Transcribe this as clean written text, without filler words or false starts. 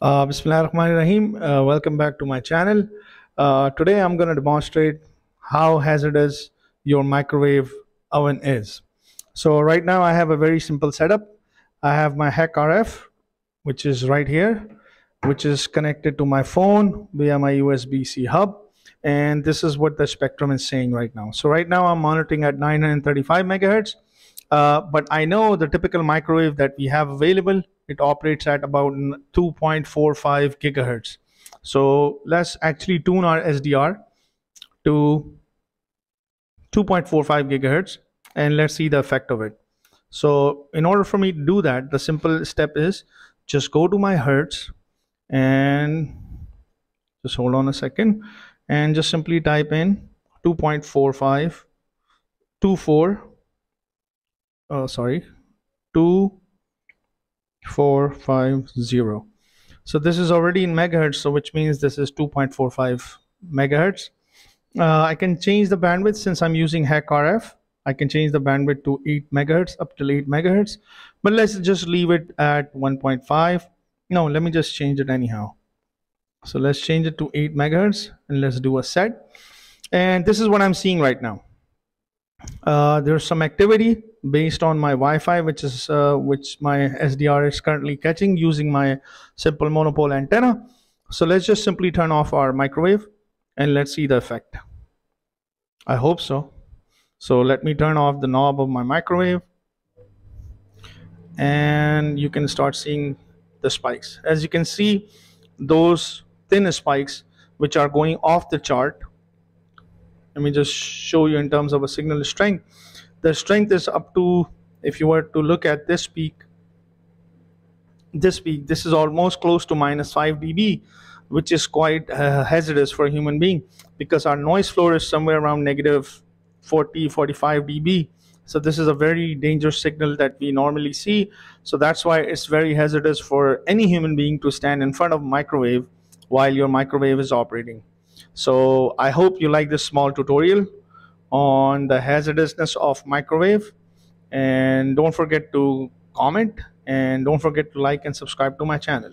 Bismillahirrahmanirrahim. Welcome back to my channel. Today I'm going to demonstrate how hazardous your microwave oven is. So right now I have a very simple setup. I have my HackRF, which is right here, which is connected to my phone via my USB-C hub. And this is what the spectrum is saying right now. So right now I'm monitoring at 935 megahertz. But I know the typical microwave that we have available, it operates at about 2.45 gigahertz. So let's actually tune our SDR to 2.45 gigahertz and let's see the effect of it. So in order for me to do that, the simple step is just go to my hertz and just hold on a second and just simply type in 2.45 2450. So this is already in megahertz, so which means this is 2.45 megahertz. I can change the bandwidth. Since I'm using HackRF, I can change the bandwidth to 8 megahertz, up till 8 megahertz, but let's just leave it at 1.5. No, let me just change it anyhow. So let's change it to 8 megahertz and let's do a set. And this is what I'm seeing right now. There's some activity based on my Wi-Fi, which my SDR is currently catching using my simple monopole antenna. So let's just simply turn off our microwave and let's see the effect. I hope so. So let me turn off the knob of my microwave and you can start seeing the spikes. As you can see, those thin spikes which are going off the chart. Let me just show you in terms of a signal strength. The strength is up to, if you were to look at this peak, this is almost close to -5 dB, which is quite hazardous for a human being because our noise floor is somewhere around -40-45 dB. So this is a very dangerous signal that we normally see. So that's why it's very hazardous for any human being to stand in front of a microwave while your microwave is operating. So I hope you like this small tutorial on the hazardousness of microwave, and don't forget to comment and don't forget to like and subscribe to my channel.